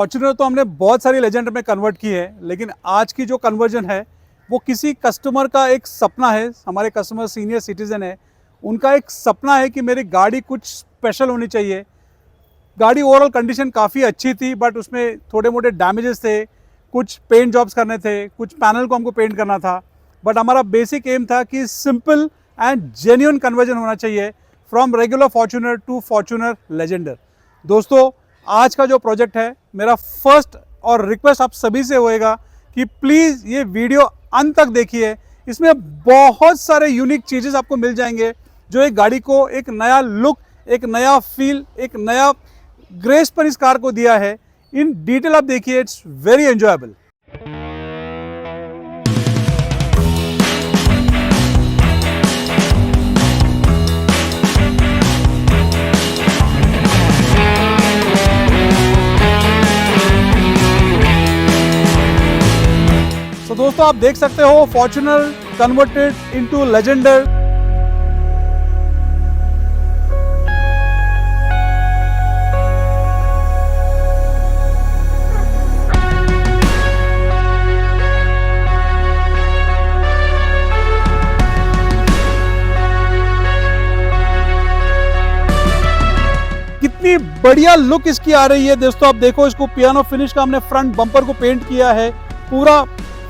Fortuner तो हमने बहुत सारी लेजेंडर में कन्वर्ट की है, लेकिन आज की जो कन्वर्जन है वो किसी कस्टमर का एक सपना है। हमारे कस्टमर सीनियर सिटीज़न है, उनका एक सपना है कि मेरी गाड़ी कुछ स्पेशल होनी चाहिए। गाड़ी ओवरऑल कंडीशन काफ़ी अच्छी थी, बट उसमें थोड़े मोटे डैमेजेस थे, कुछ पेंट जॉब्स करने थे, कुछ पैनल को हमको पेंट करना था। बट हमारा बेसिक एम था कि सिंपल एंड जेन्युइन कन्वर्जन होना चाहिए from regular Fortuner to Fortuner legender. दोस्तों, आज का जो प्रोजेक्ट है, मेरा फर्स्ट और रिक्वेस्ट आप सभी से होएगा कि प्लीज़ ये वीडियो अंत तक देखिए। इसमें बहुत सारे यूनिक चीज़ें आपको मिल जाएंगे जो एक गाड़ी को एक नया लुक, एक नया फील, एक नया ग्रेस पर इस कार को दिया है। इन डिटेल आप देखिए, इट्स वेरी एंजॉयबल। तो दोस्तों, आप देख सकते हो फॉर्च्यूनर कन्वर्टेड इनटू लेजेंडर। कितनी बढ़िया लुक इसकी आ रही है दोस्तों। आप देखो, इसको पियानो फिनिश का हमने फ्रंट बम्पर को पेंट किया है। पूरा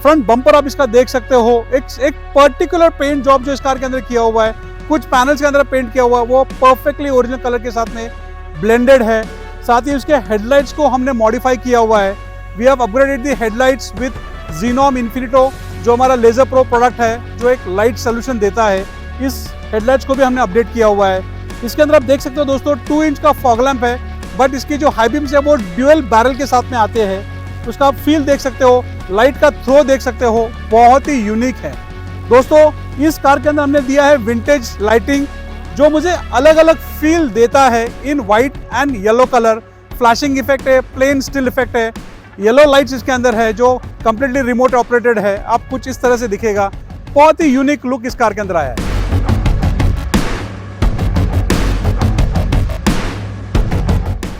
फ्रंट बम्पर आप इसका देख सकते हो। एक पर्टिकुलर पेंट जॉब जो इस कार के अंदर किया हुआ है, कुछ पैनल्स के अंदर पेंट किया हुआ है, वो परफेक्टली ओरिजिनल कलर के साथ में ब्लेंडेड है। साथ ही उसके हेडलाइट्स को हमने मॉडिफाई किया हुआ है। We have upgraded the headlights with Xenom Infinito, जो हमारा लेजर प्रो प्रोडक्ट है, जो एक लाइट सोल्यूशन देता है। इस हेडलाइट्स को भी हमने अपडेट किया हुआ है। इसके अंदर आप देख सकते हो दोस्तों, 2 इंच का फॉग लैंप है, बट इसकी जो हाई बीम्स है वो ड्यूअल बैरल के साथ में आते हैं। उसका आप फील देख सकते हो, लाइट का थ्रो देख सकते हो, बहुत ही यूनिक है। दोस्तों, इस कार के अंदर हमने दिया है विंटेज लाइटिंग, जो मुझे अलग अलग फील देता है in white and yellow colour. Flashing effect है, प्लेन स्टिल इफेक्ट है, येलो लाइट्स इसके अंदर है जो कंप्लीटली रिमोट ऑपरेटेड है। आप कुछ इस तरह से दिखेगा। बहुत ही यूनिक लुक इस कार के अंदर आया है।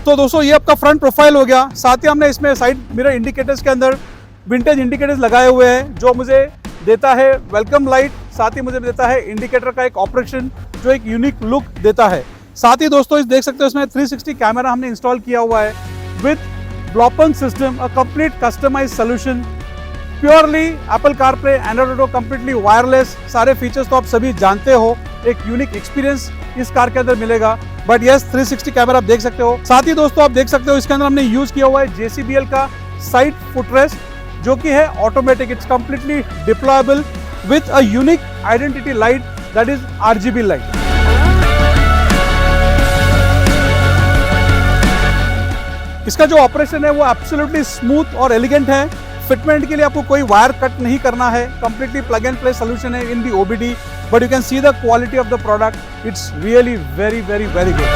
तो दोस्तों, ये आपका फ्रंट प्रोफाइल हो गया। साथ ही हमने इसमें साइड मिरर इंडिकेटर्स के अंदर विंटेज इंडिकेटर्स लगाए हुए हैं, जो मुझे देता है वेलकम लाइट। साथ ही मुझे देता है इंडिकेटर का एक ऑपरेशन, जो एक यूनिक लुक देता है। साथ ही दोस्तों, इस देख सकते हो, इसमें 360 कैमरा हमने इंस्टॉल किया हुआ है with Blaupunkt system, a complete customize solution, purely Apple CarPlay, Android Auto, completely wireless. सारे फीचर्स तो आप सभी जानते हो। एक यूनिक एक्सपीरियंस इस कार के अंदर मिलेगा। बट यस, 360 कैमरा आप देख सकते हो। साथ ही दोस्तों, आप देख सकते हो इसके अंदर हमने यूज किया हुआ है JCBL का साइड फुटरेस्ट, जो कि है automatic. It's completely deployable with a unique identity light, that is RGB light. इसका जो ऑपरेशन है वो एब्सोल्युटली स्मूथ और एलिगेंट है। फिटमेंट के लिए आपको कोई वायर कट नहीं करना है। Completely plug and play solution है इन दी OBD, but you can see the quality of the product. It's really very very very good.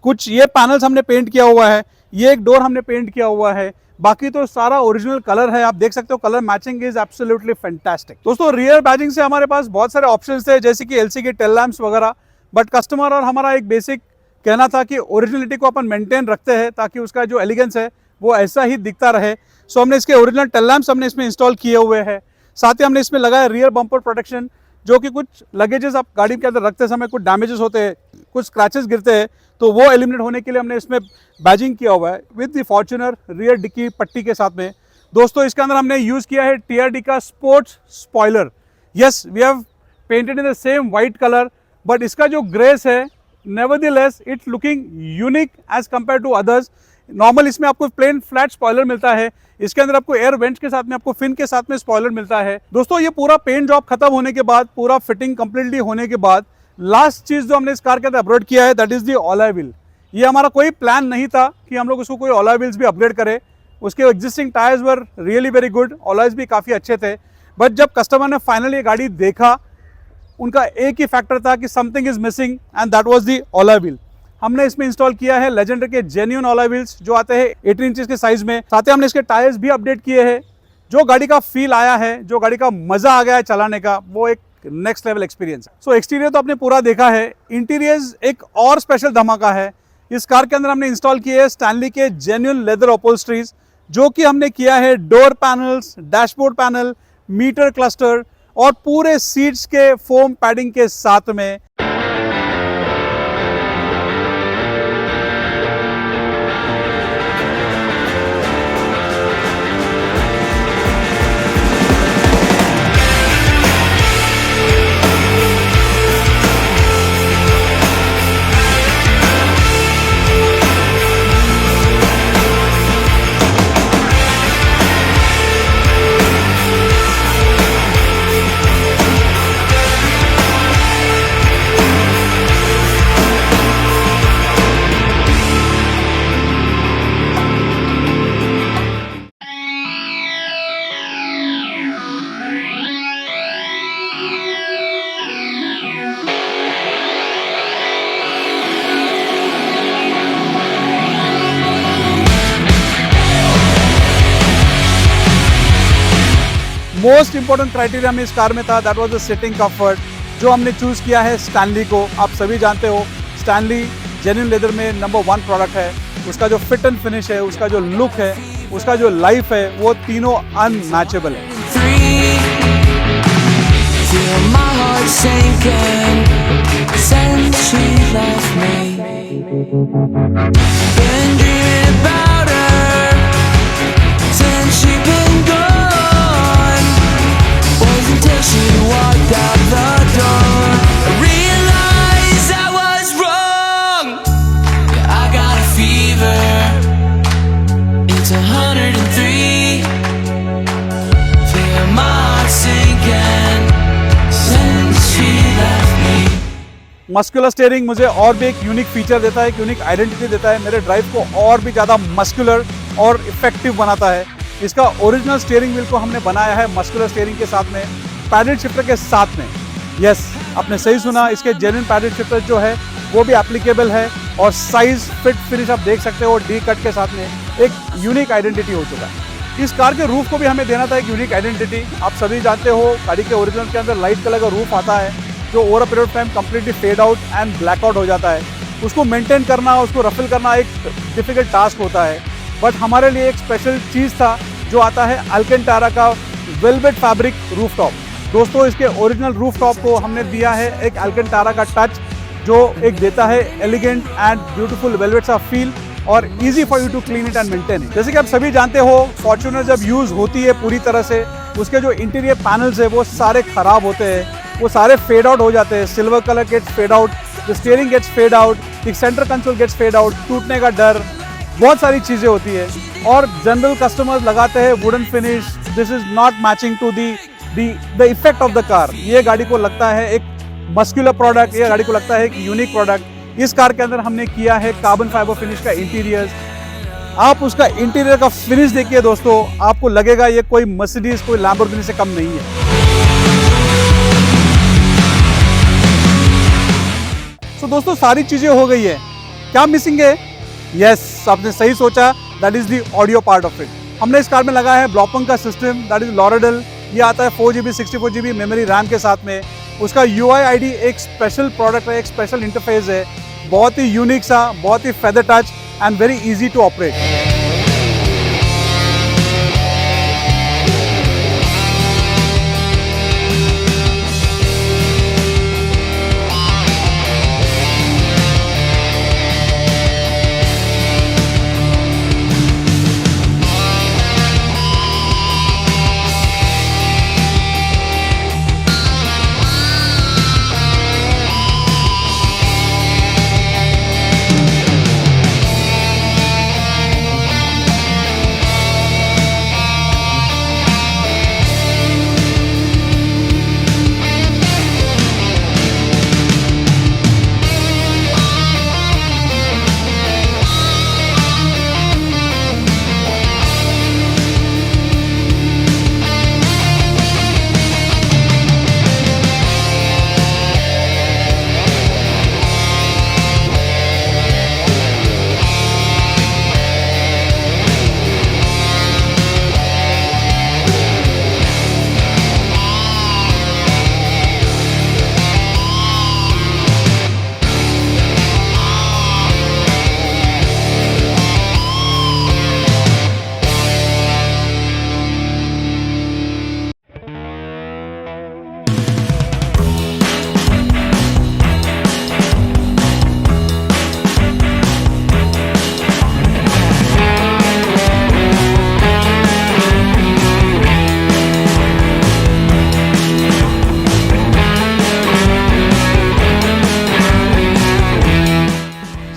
कुछ ये पैनल्स हमने पेंट किया हुआ है, ये एक डोर हमने पेंट किया हुआ है, बाकी तो सारा ओरिजिनल कलर है। आप देख सकते हो, colour matching is absolutely fantastic. दोस्तों, रियर बैजिंग से हमारे पास बहुत सारे ऑप्शंस थे, जैसे कि LC के टेल लैंप्स वगैरह। बट कस्टमर और हमारा एक बेसिक कहना था कि ओरिजिनलिटी को अपन मेंटेन रखते हैं, ताकि उसका जो एलिगेंस है वो ऐसा ही दिखता रहे। सो हमने इसके ओरिजिनल टेल लैंप्स हमने इसमें इंस्टॉल किए हुए हैं। साथ ही हमने इसमें लगाया रियर बम्पर प्रोटेक्शन, जो कि कुछ लगेजेस आप गाड़ी के अंदर रखते समय कुछ डैमेजेस होते हैं, कुछ स्क्रैचेस गिरते हैं, तो वो एलिमिनेट होने के लिए हमने इसमें बैजिंग किया हुआ है विद द फॉर्च्यूनर रियर डिक्की पट्टी के साथ में। दोस्तों, इसके अंदर हमने यूज़ किया है TRD का sports spoiler. Yes, we have painted in the same white colour, but इसका जो ग्रेस है, nevertheless it's looking unique as compare to others. Normal इसमें आपको प्लेन फ्लैट स्पॉइलर मिलता है, इसके अंदर आपको एयर वेंट्स के साथ में, आपको फिन के साथ में स्पॉइलर मिलता है। दोस्तों, ये पूरा पेंट जॉब खत्म होने के बाद, पूरा फिटिंग कंप्लीटली होने के बाद, लास्ट चीज जो हमने इस कार के अंदर अपग्रेड किया है, that is the alloy wheel. ये हमारा कोई प्लान नहीं था कि हम लोग उसको कोई अलॉय व्हील्स भी अपग्रेड करें। उसके existing tyres were really very good, alloys भी काफ़ी अच्छे थे। बट जब कस्टमर ने फाइनली ये गाड़ी देखा, उनका एक ही फैक्टर था कि something is missing, and that was the alloy wheel. हमने इसमें इंस्टॉल किया है लेजेंडर के जेन्युइन अलॉय व्हील्स, जो आते हैं 18 इंचेस के साइज में। साथ ही हमने इसके टायर्स भी अपडेट किए हैं। जो गाड़ी का फील आया है, जो गाड़ी का मजा आ गया है चलाने का, वो एक नेक्स्ट लेवल एक्सपीरियंस। सो एक्सटीरियर तो आपने पूरा देखा है, इंटीरियर्स एक और स्पेशल धमाका है। इस कार के अंदर हमने इंस्टॉल किए हैं स्टैनली के जेन्युइन लेदर अपहोल्स्ट्रीज, जो कि हमने किया है door panels, dashboard panel, meter cluster और पूरे सीट्स के फोम पैडिंग के साथ में। मोस्ट इंपॉर्टेंट क्राइटेरिया में इस कार में था, that was the sitting comfort, जो हमने चूज किया है स्टैनली को। आप सभी जानते हो स्टैनली जेन्युइन लेदर में नंबर 1 प्रोडक्ट है। उसका जो फिट एंड फिनिश है, उसका जो लुक है, उसका जो लाइफ है, वो तीनों अनमैचेबल है। मस्कुलर स्टीयरिंग मुझे और भी एक यूनिक फीचर देता है, एक यूनिक आइडेंटिटी देता है, मेरे ड्राइव को और भी ज़्यादा मस्कुलर और इफेक्टिव बनाता है। इसका ओरिजिनल स्टीयरिंग व्हील को हमने बनाया है मस्कुलर स्टीयरिंग के साथ में, पैडल शिफ्टर के साथ में। यस, आपने सही सुना, इसके जेन्युइन पैडल शिफ्टर जो है वो भी एप्लीकेबल है और साइज फिट फिनिश आप देख सकते हो डी कट के साथ में एक यूनिक आइडेंटिटी हो चुका है। इस कार के रूफ को भी हमें देना था एक यूनिक आइडेंटिटी। आप सभी जानते हो गाड़ी के ओरिजिनल के अंदर लाइट कलर का रूफ आता है, जो over a period of time completely fade out and black out हो जाता है। उसको मेंटेन करना, उसको रफल करना एक डिफिकल्ट टास्क होता है, बट हमारे लिए एक स्पेशल चीज़ था जो आता है अल्केंटारा का वेलवेट फैब्रिक रूफ टॉप। दोस्तों, इसके ओरिजिनल रूफ टॉप को हमने दिया है एक अल्केंटारा का टच, जो एक देता है एलिगेंट एंड ब्यूटीफुल वेलवेट सा फील और easy for you to clean it and maintain it. जैसे कि आप सभी जानते हो, फॉर्च्यूनर जब यूज़ होती है पूरी तरह से, उसके जो इंटीरियर पैनल्स है वो सारे खराब होते हैं, वो सारे फेड आउट हो जाते हैं। Silver colour gets fade out, the steering gets fade out, the centre console gets fade out, टूटने का डर, बहुत सारी चीज़ें होती है। और जनरल कस्टमर्स लगाते हैं wooden finish, this is not matching to the effect of the car. ये गाड़ी को लगता है एक मस्कुलर प्रोडक्ट, ये गाड़ी को लगता है एक यूनिक प्रोडक्ट। इस कार के अंदर हमने किया है कार्बन फाइबर फिनिश का इंटीरियर। आप उसका इंटीरियर का फिनिश देखिए दोस्तों, आपको लगेगा ये कोई मर्सिडीज, कोई लैम्बोर्गिनी से कम नहीं है। तो दोस्तों, सारी चीजें हो गई है, क्या मिसिंग है? यस, आपने सही सोचा, that is the audio part of it. हमने इस कार में लगाया है ब्लॉपंग का सिस्टम, दैट इज लॉरेडल। ये आता है 4GB 64GB मेमोरी रैम के साथ में। उसका UID एक स्पेशल प्रोडक्ट है, एक स्पेशल इंटरफेस है, बहुत ही यूनिक सा, बहुत ही feather touch and very easy to operate.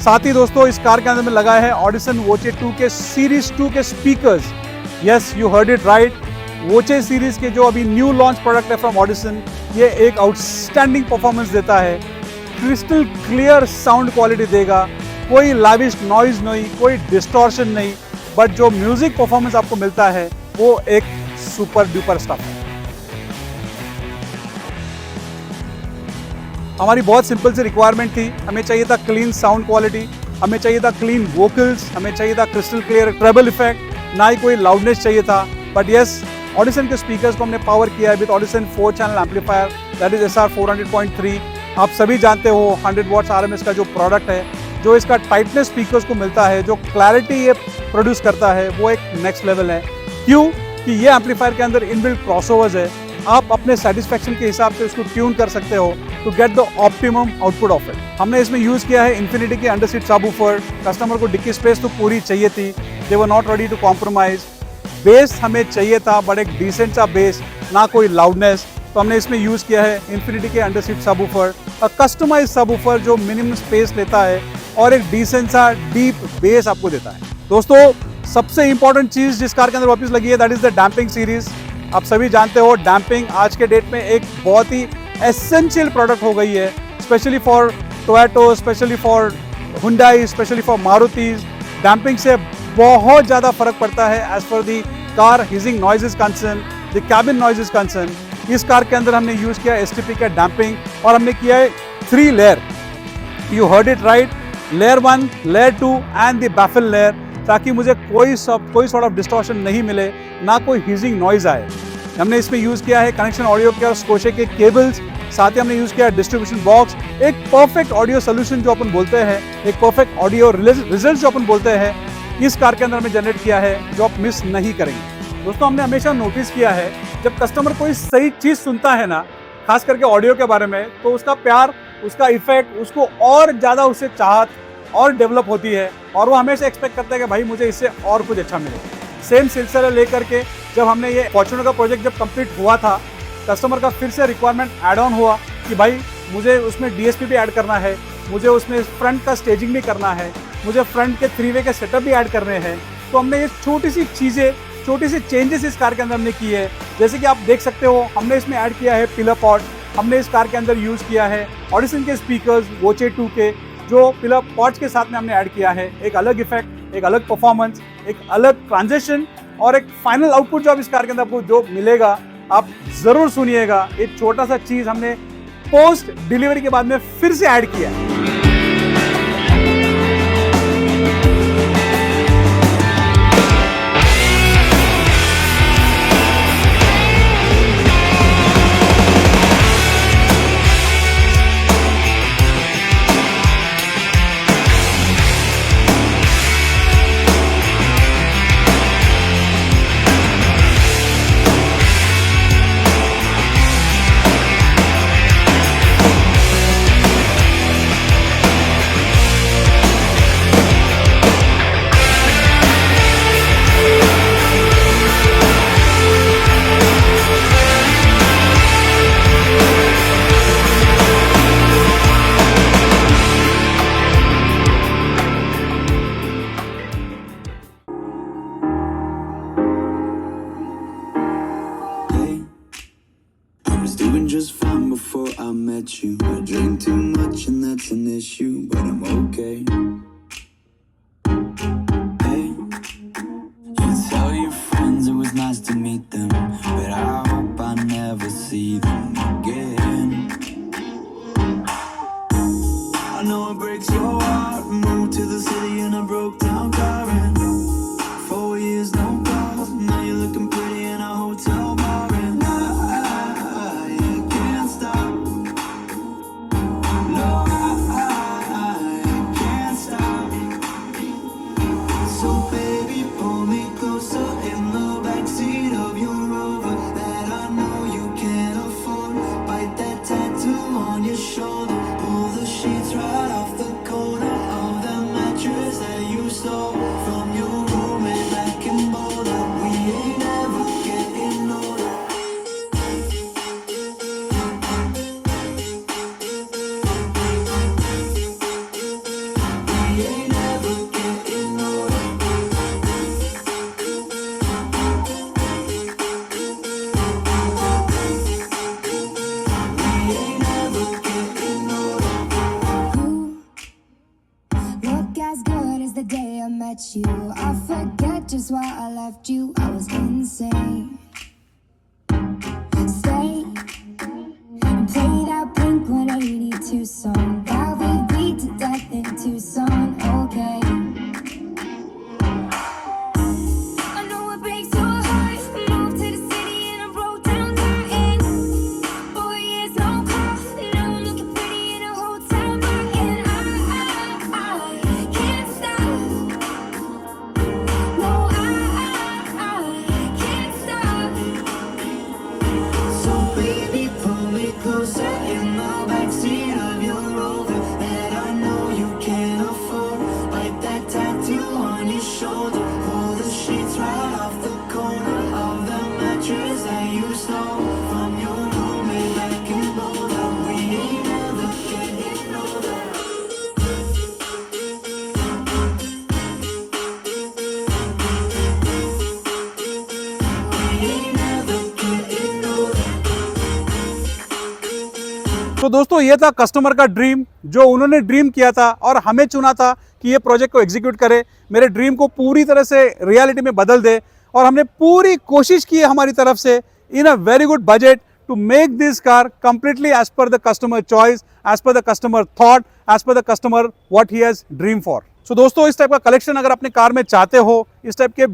साथ ही दोस्तों इस कार के अंदर में लगा है ऑडिसन वोचे 2 के सीरीज 2 के speakers. Yes, you heard it right, Voce series के जो अभी न्यू लॉन्च प्रोडक्ट है फ्रॉम ऑडिसन, ये एक आउटस्टैंडिंग परफॉर्मेंस देता है, क्रिस्टल क्लियर साउंड क्वालिटी देगा, कोई लाविश नॉइज नहीं, कोई डिस्टॉर्शन नहीं, बट जो म्यूजिक परफॉर्मेंस आपको मिलता है वो एक सुपर डुपर स्टफ है। हमारी बहुत सिंपल सी रिक्वायरमेंट थी, हमें चाहिए था क्लीन साउंड क्वालिटी, हमें चाहिए था क्लीन वोकल्स, हमें चाहिए था क्रिस्टल क्लियर ट्रेबल इफेक्ट, ना ही कोई लाउडनेस चाहिए था। बट यस, ऑडिसन के स्पीकर्स को हमने पावर किया है with Audison 4 channel amplifier, that is SR 400.3। आप सभी जानते हो 100 वॉट्स RMS का जो प्रोडक्ट है, जो इसका टाइटनेस स्पीकर्स को मिलता है, जो क्लैरिटी ये प्रोड्यूस करता है, वो एक नेक्स्ट लेवल है। क्यों कि ये एम्पलीफायर के अंदर इनबिल्ट क्रॉसओवर्स है, आप अपने सेटिस्फैक्शन के हिसाब से उसको ट्यून कर सकते हो to get the optimum output of it. हमने इसमें यूज किया है इन्फिनिटी के अंडर सीट सबवूफर। कस्टमर को डिक्की स्पेस तो पूरी चाहिए थी, they were not ready to compromise. Bass हमें चाहिए था बट एक डिसेंट सा बेस, ना कोई लाउडनेस, तो हमने इसमें यूज किया है इन्फिनिटी के under seat subwoofer, customize subwoofer जो मिनिमम स्पेस लेता है और एक डिसेंट सा डीप बेस आपको देता है। दोस्तों सबसे इंपॉर्टेंट चीज जिस कार के अंदर वापस लगी है, that is the damping series. आप सभी जानते हो डैम्पिंग आज के डेट में एक बहुत ही एसेंशियल प्रोडक्ट हो गई है, specially for Toyota, specially for Hyundai, specially for Marutis. Damping से बहुत ज़्यादा फर्क पड़ता है as for the car hissing noise is concern, the cabin noise is concern. इस कार के अंदर हमने यूज़ किया STP का डैम्पिंग और हमने किया है 3 layer. You heard it right, layer 1, layer 2 and the baffle layer, ताकि मुझे कोई सॉर्ट ऑफ डिस्टॉर्शन नहीं मिले, ना कोई हिजिंग नॉइज आए। हमने इसमें यूज़ किया है कनेक्शन ऑडियो के और स्कोशे के केबल्स, साथ ही हमने यूज़ किया है डिस्ट्रीब्यूशन बॉक्स, एक परफेक्ट ऑडियो सोल्यूशन जो अपन बोलते हैं, एक परफेक्ट ऑडियो रिजल्ट जो अपन बोलते हैं, इस कार के अंदर हमने जनरेट किया है, जो आप मिस नहीं करेंगे। दोस्तों हमने हमेशा नोटिस किया है जब कस्टमर कोई सही चीज़ सुनता है ना, खास करके ऑडियो के बारे में, तो उसका प्यार, उसका इफेक्ट, उसको और ज़्यादा उससे चाहत और डेवलप होती है और वो हमेशा एक्सपेक्ट करता है कि भाई मुझे इससे और कुछ अच्छा मिले। सेम सिलसिला लेकर के जब हमने ये फॉर्च्यूनर का प्रोजेक्ट जब कंप्लीट हुआ था, कस्टमर का फिर से रिक्वायरमेंट ऐड ऑन हुआ कि भाई मुझे उसमें DSP भी ऐड करना है, मुझे उसमें फ्रंट का स्टेजिंग भी करना है, मुझे फ्रंट के 3 वे के सेटअप भी ऐड करने हैं। तो हमने ये छोटी सी चीज़ें, छोटी सी चेंजेस इस कार के अंदर हमने की है। जैसे कि आप देख सकते हो हमने इसमें ऐड किया है पिलर पॉट, हमने इस कार के अंदर यूज़ किया है ऑडिसन के स्पीकर्स वोचे 2 के, जो पिलर पॉट्स के साथ में हमने ऐड किया है। एक अलग इफेक्ट, एक अलग परफॉर्मेंस, एक अलग ट्रांजिशन और एक फाइनल आउटपुट जो अब इस कार के अंदर आपको जो मिलेगा, आप ज़रूर सुनिएगा। एक छोटा सा चीज़ हमने पोस्ट डिलीवरी के बाद में फिर से ऐड किया है। Doing just fine before I met you. I drink too much and that's an issue, but I'm okay. Hey, you tell your friends it was nice to meet them, but I hope I never see them again. I know it breaks your heart. Moved to the city in a broke down car and 4 years no calls. Now you're looking pretty in a hotel bar. So baby, pull me closer in the backseat of your get you. I forget just why I left you. I was insane. Stay and play that Blink 182 song that we beat to death in Tucson. Okay. I know it breaks your heart. Moved to the city and I broke down crying. 4 years no call. Now I'm looking pretty in a hotel bar, and I can't stop. No, I can't stop. So baby, pull me closer in the backseat of your Rover that I know you can't afford. Wipe that tattoo on your shoulder. Pull the sheets right off the corner of the mattress that you stole from your roommate back in Boulder. We ain't never getting older. We ain't never getting older. तो दोस्तों ये था customer का dream, जो उन्होंने dream किया था और हमें चुना था कि ये प्रोजेक्ट को एग्जीक्यूट करे, मेरे ड्रीम को पूरी तरह से रियलिटी में बदल दे। और हमने पूरी कोशिश की है हमारी तरफ से in a very good budget to make this car completely as per the customer choice, as per the customer thought, as per the customer what he has dream for. So दोस्तों इस टाइप का collection अगर अपने car में चाहते हो, इस type के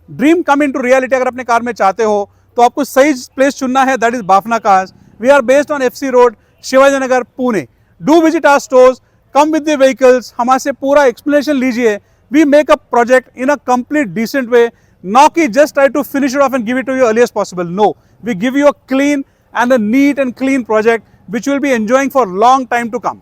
dream come into reality अगर अपने कार में चाहते हो, तो आपको सही प्लेस चुनना है, that is Bafna cars. We are based on FC road, Shivajinagar, Pune. Do visit our stores, come with the vehicles, हमारे से पूरा एक्सप्लेनेशन लीजिए। We make a project in a complete decent way, not कि just try to finish it off and give it to you earliest possible. No, we give you a clean and a neat and clean project which you will be enjoying for long time to come.